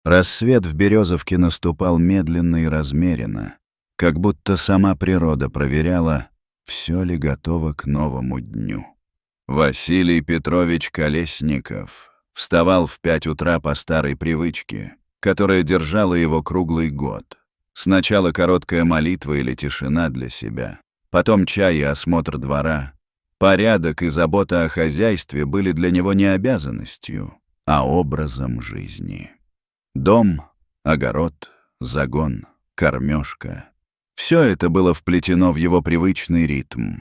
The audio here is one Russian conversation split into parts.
Рассвет в Березовке наступал медленно и размеренно, как будто сама природа проверяла, все ли готово к новому дню. Василий Петрович Колесников вставал в 5 утра по старой привычке, которая держала его круглый год. Сначала короткая молитва или тишина для себя, потом чай и осмотр двора. Порядок и забота о хозяйстве были для него не обязанностью, а образом жизни. Дом, огород, загон, кормежка — все это было вплетено в его привычный ритм.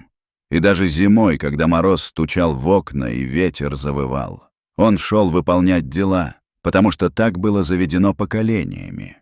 И даже зимой, когда мороз стучал в окна и ветер завывал, он шел выполнять дела, потому что так было заведено поколениями.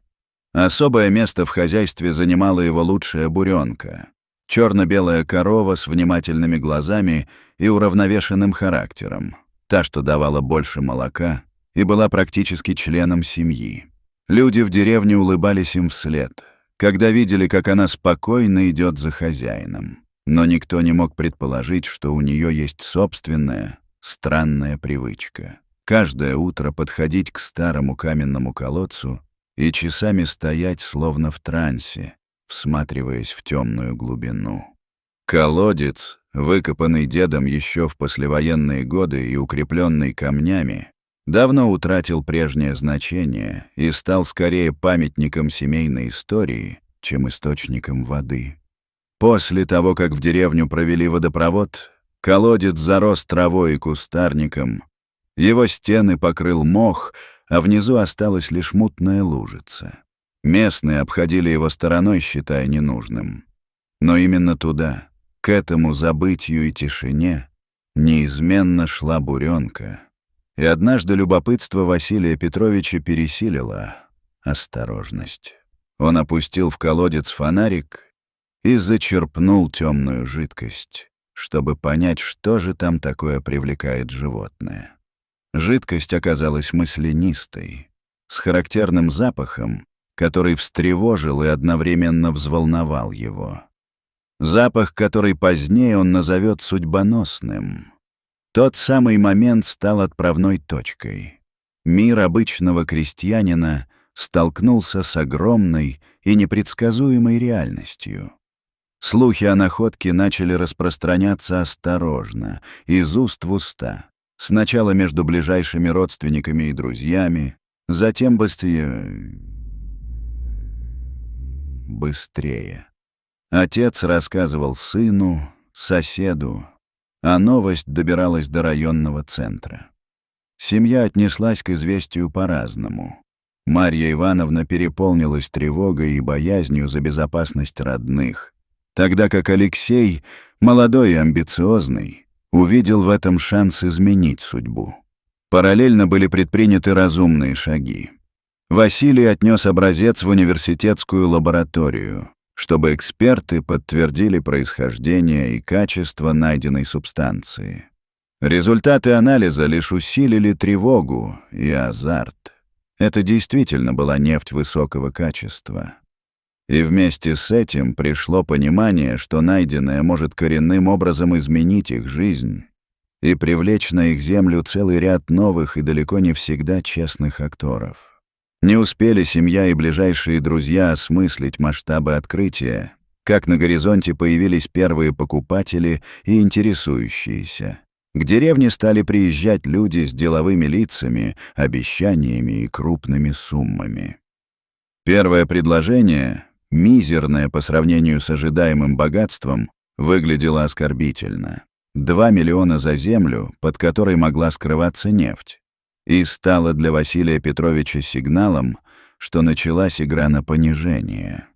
Особое место в хозяйстве занимала его лучшая буренка — черно-белая корова с внимательными глазами и уравновешенным характером, та, что давала больше молока и была практически членом семьи. Люди в деревне улыбались им вслед, когда видели, как она спокойно идет за хозяином. Но никто не мог предположить, что у нее есть собственная, странная привычка. Каждое утро подходить к старому каменному колодцу и часами стоять, словно в трансе, всматриваясь в темную глубину. Колодец, выкопанный дедом еще в послевоенные годы и укрепленный камнями, давно утратил прежнее значение и стал скорее памятником семейной истории, чем источником воды. После того, как в деревню провели водопровод, колодец зарос травой и кустарником, его стены покрыл мох, а внизу осталась лишь мутная лужица. Местные обходили его стороной, считая ненужным. Но именно туда, к этому забытью и тишине, неизменно шла буренка. И однажды любопытство Василия Петровича пересилило осторожность. Он опустил в колодец фонарик и зачерпнул темную жидкость, чтобы понять, что же там такое привлекает животное. Жидкость оказалась маслянистой, с характерным запахом, который встревожил и одновременно взволновал его. Запах, который позднее он назовет судьбоносным. Тот самый момент стал отправной точкой. Мир обычного крестьянина столкнулся с огромной и непредсказуемой реальностью. Слухи о находке начали распространяться осторожно, из уст в уста. Сначала между ближайшими родственниками и друзьями, затем быстрее. Отец рассказывал сыну, соседу, а новость добиралась до районного центра. Семья отнеслась к известию по-разному. Марья Ивановна переполнилась тревогой и боязнью за безопасность родных, тогда как Алексей, молодой и амбициозный, увидел в этом шанс изменить судьбу. Параллельно были предприняты разумные шаги. Василий отнес образец в университетскую лабораторию, чтобы эксперты подтвердили происхождение и качество найденной субстанции. Результаты анализа лишь усилили тревогу и азарт. Это действительно была нефть высокого качества. И вместе с этим пришло понимание, что найденное может коренным образом изменить их жизнь и привлечь на их землю целый ряд новых и далеко не всегда честных акторов. Не успели семья и ближайшие друзья осмыслить масштабы открытия, как на горизонте появились первые покупатели и интересующиеся. К деревне стали приезжать люди с деловыми лицами, обещаниями и крупными суммами. Первое предложение, мизерное по сравнению с ожидаемым богатством, выглядело оскорбительно. 2 миллиона за землю, под которой могла скрываться нефть. И стало для Василия Петровича сигналом, что началась игра на понижение.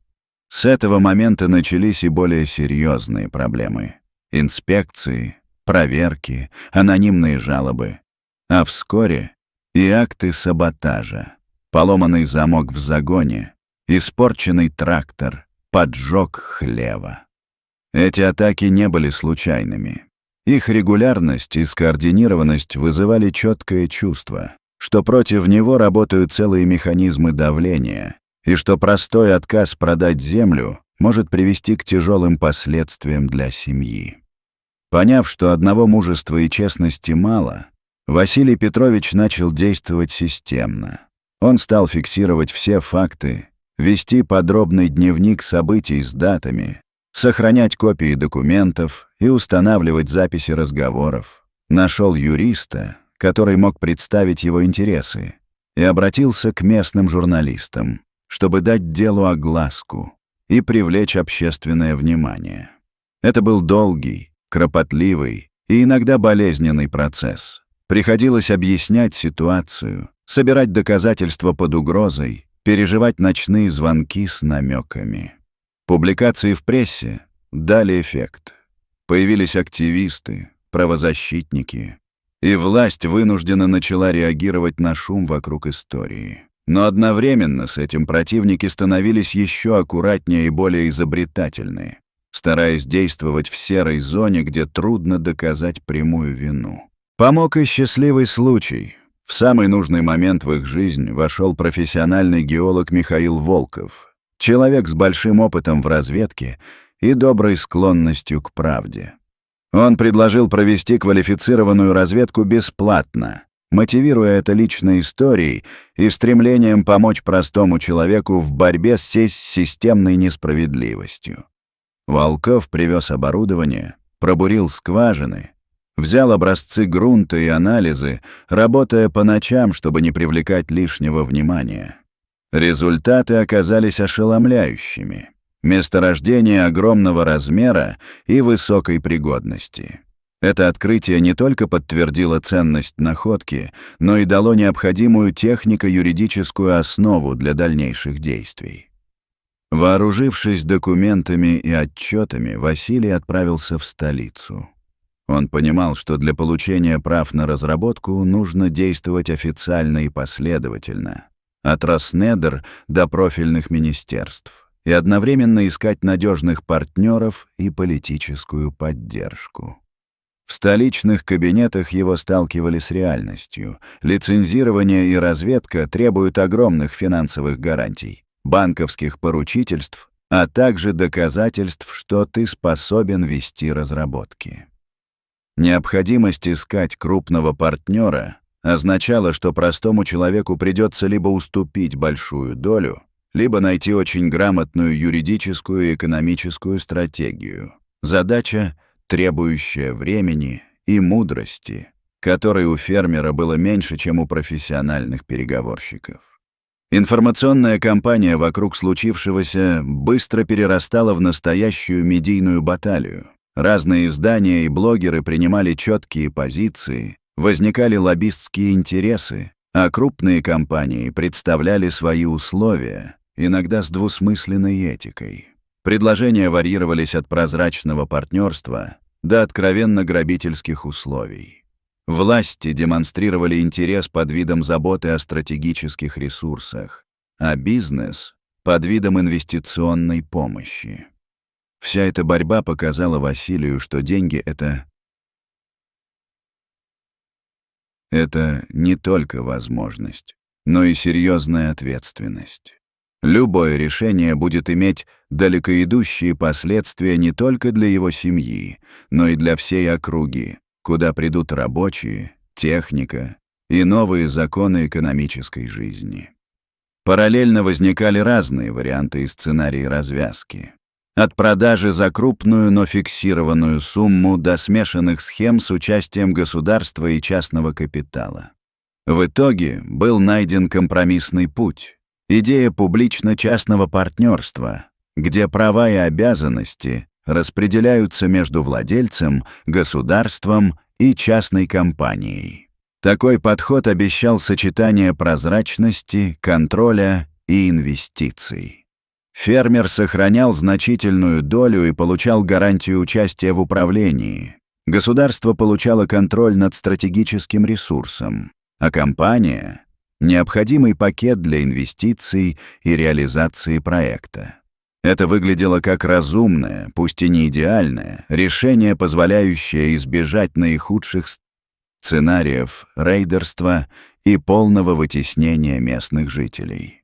С этого момента начались и более серьезные проблемы. Инспекции, проверки, анонимные жалобы. А вскоре и акты саботажа. Поломанный замок в загоне, испорченный трактор, поджог хлева. Эти атаки не были случайными. Их регулярность и скоординированность вызывали четкое чувство, что против него работают целые механизмы давления, и что простой отказ продать землю может привести к тяжелым последствиям для семьи. Поняв, что одного мужества и честности мало, Василий Петрович начал действовать системно. Он стал фиксировать все факты, вести подробный дневник событий с датами, сохранять копии документов и устанавливать записи разговоров. Нашел юриста, который мог представить его интересы, и обратился к местным журналистам, чтобы дать делу огласку и привлечь общественное внимание. Это был долгий, кропотливый и иногда болезненный процесс. Приходилось объяснять ситуацию, собирать доказательства под угрозой, переживать ночные звонки с намеками. Публикации в прессе дали эффект. Появились активисты, правозащитники, и власть вынуждена начала реагировать на шум вокруг истории. Но одновременно с этим противники становились еще аккуратнее и более изобретательны, стараясь действовать в серой зоне, где трудно доказать прямую вину. Помог и счастливый случай. В самый нужный момент в их жизнь вошел профессиональный геолог Михаил Волков, человек с большим опытом в разведке и доброй склонностью к правде. Он предложил провести квалифицированную разведку бесплатно, мотивируя это личной историей и стремлением помочь простому человеку в борьбе с системной несправедливостью. Волков привез оборудование, пробурил скважины, взял образцы грунта и анализы, работая по ночам, чтобы не привлекать лишнего внимания. Результаты оказались ошеломляющими. Месторождение огромного размера и высокой пригодности. Это открытие не только подтвердило ценность находки, но и дало необходимую технико-юридическую основу для дальнейших действий. Вооружившись документами и отчетами, Василий отправился в столицу. Он понимал, что для получения прав на разработку нужно действовать официально и последовательно, от Роснедр до профильных министерств, и одновременно искать надежных партнеров и политическую поддержку. В столичных кабинетах его сталкивали с реальностью. Лицензирование и разведка требуют огромных финансовых гарантий, банковских поручительств, а также доказательств, что ты способен вести разработки. Необходимость искать крупного партнера означала, что простому человеку придется либо уступить большую долю, либо найти очень грамотную юридическую и экономическую стратегию. Задача, требующая времени и мудрости, которой у фермера было меньше, чем у профессиональных переговорщиков. Информационная кампания вокруг случившегося быстро перерастала в настоящую медийную баталию. Разные издания и блогеры принимали четкие позиции, возникали лоббистские интересы, а крупные компании представляли свои условия, иногда с двусмысленной этикой. Предложения варьировались от прозрачного партнерства до откровенно грабительских условий. Власти демонстрировали интерес под видом заботы о стратегических ресурсах, а бизнес — под видом инвестиционной помощи. Вся эта борьба показала Василию, что деньги — это не только возможность, но и серьезная ответственность. Любое решение будет иметь далекоидущие последствия не только для его семьи, но и для всей округи, куда придут рабочие, техника и новые законы экономической жизни. Параллельно возникали разные варианты и сценарии развязки. От продажи за крупную, но фиксированную сумму до смешанных схем с участием государства и частного капитала. В итоге был найден компромиссный путь. Идея публично-частного партнерства, где права и обязанности распределяются между владельцем, государством и частной компанией. Такой подход обещал сочетание прозрачности, контроля и инвестиций. Фермер сохранял значительную долю и получал гарантию участия в управлении. Государство получало контроль над стратегическим ресурсом, а компания — необходимый пакет для инвестиций и реализации проекта. Это выглядело как разумное, пусть и не идеальное, решение, позволяющее избежать наихудших сценариев рейдерства и полного вытеснения местных жителей.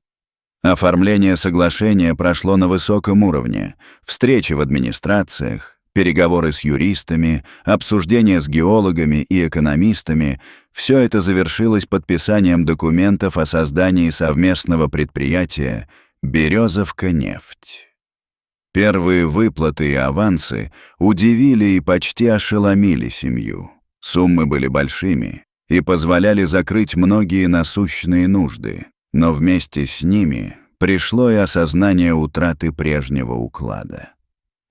Оформление соглашения прошло на высоком уровне, встречи в администрациях, переговоры с юристами, обсуждения с геологами и экономистами — все это завершилось подписанием документов о создании совместного предприятия «Березовка-нефть». Первые выплаты и авансы удивили и почти ошеломили семью. Суммы были большими и позволяли закрыть многие насущные нужды, но вместе с ними пришло и осознание утраты прежнего уклада.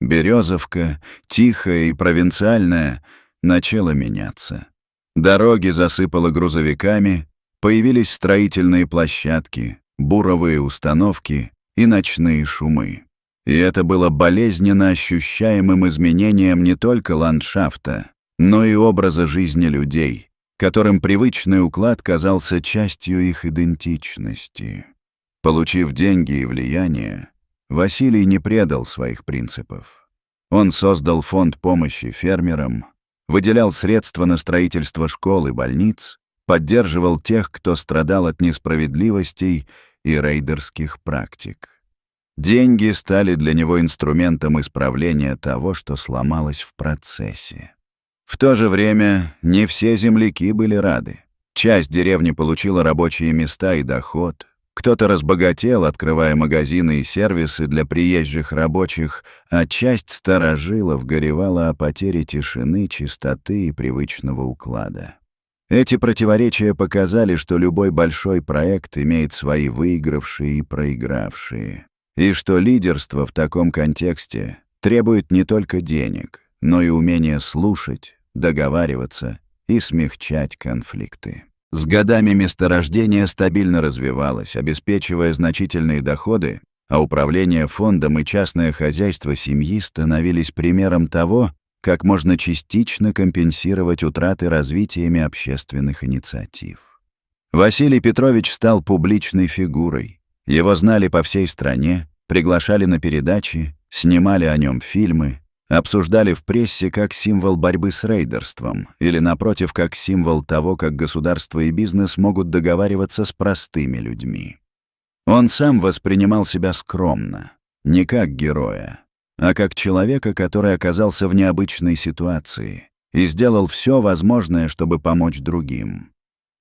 Березовка, тихая и провинциальная, начала меняться. Дороги засыпало грузовиками, появились строительные площадки, буровые установки и ночные шумы. И это было болезненно ощущаемым изменением не только ландшафта, но и образа жизни людей, которым привычный уклад казался частью их идентичности. Получив деньги и влияние, Василий не предал своих принципов. Он создал фонд помощи фермерам, выделял средства на строительство школ и больниц, поддерживал тех, кто страдал от несправедливостей и рейдерских практик. Деньги стали для него инструментом исправления того, что сломалось в процессе. В то же время не все земляки были рады. Часть деревни получила рабочие места и доход, кто-то разбогател, открывая магазины и сервисы для приезжих рабочих, а часть старожилов горевала о потере тишины, чистоты и привычного уклада. Эти противоречия показали, что любой большой проект имеет свои выигравшие и проигравшие, и что лидерство в таком контексте требует не только денег, но и умения слушать, договариваться и смягчать конфликты. С годами месторождение стабильно развивалось, обеспечивая значительные доходы, а управление фондом и частное хозяйство семьи становились примером того, как можно частично компенсировать утраты развитиями общественных инициатив. Василий Петрович стал публичной фигурой. Его знали по всей стране, приглашали на передачи, снимали о нем фильмы, обсуждали в прессе как символ борьбы с рейдерством или, напротив, как символ того, как государство и бизнес могут договариваться с простыми людьми. Он сам воспринимал себя скромно, не как героя, а как человека, который оказался в необычной ситуации и сделал все возможное, чтобы помочь другим.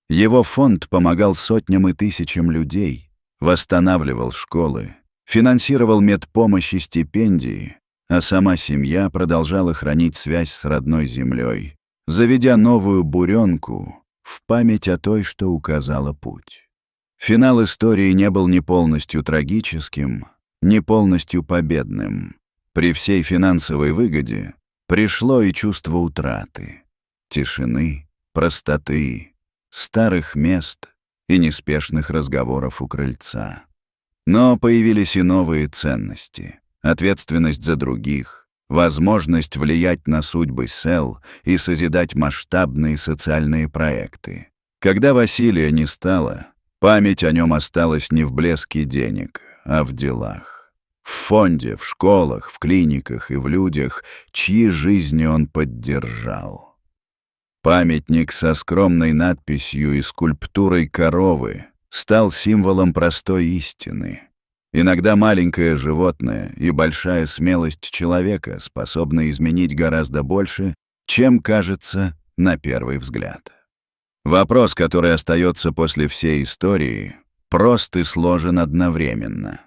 Его фонд помогал сотням и тысячам людей, восстанавливал школы, финансировал медпомощь и стипендии, а сама семья продолжала хранить связь с родной землей, заведя новую буренку в память о той, что указала путь. Финал истории не был ни полностью трагическим, ни полностью победным. При всей финансовой выгоде пришло и чувство утраты, тишины, простоты, старых мест и неспешных разговоров у крыльца. Но появились и новые ценности. Ответственность за других, возможность влиять на судьбы сел и созидать масштабные социальные проекты. Когда Василия не стало, память о нем осталась не в блеске денег, а в делах. В фонде, в школах, в клиниках и в людях, чьи жизни он поддержал. Памятник со скромной надписью и скульптурой коровы стал символом простой истины. Иногда маленькое животное и большая смелость человека способны изменить гораздо больше, чем кажется на первый взгляд. Вопрос, который остается после всей истории, прост и сложен одновременно.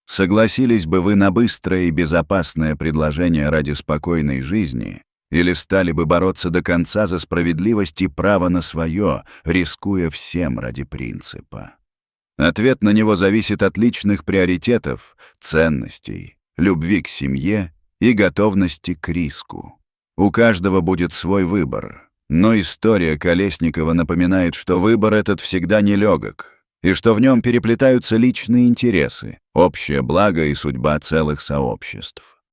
Согласились бы вы на быстрое и безопасное предложение ради спокойной жизни или стали бы бороться до конца за справедливость и право на свое, рискуя всем ради принципа? Ответ на него зависит от личных приоритетов, ценностей, любви к семье и готовности к риску. У каждого будет свой выбор, но история Колесникова напоминает, что выбор этот всегда нелегок, и что в нем переплетаются личные интересы, общее благо и судьба целых сообществ.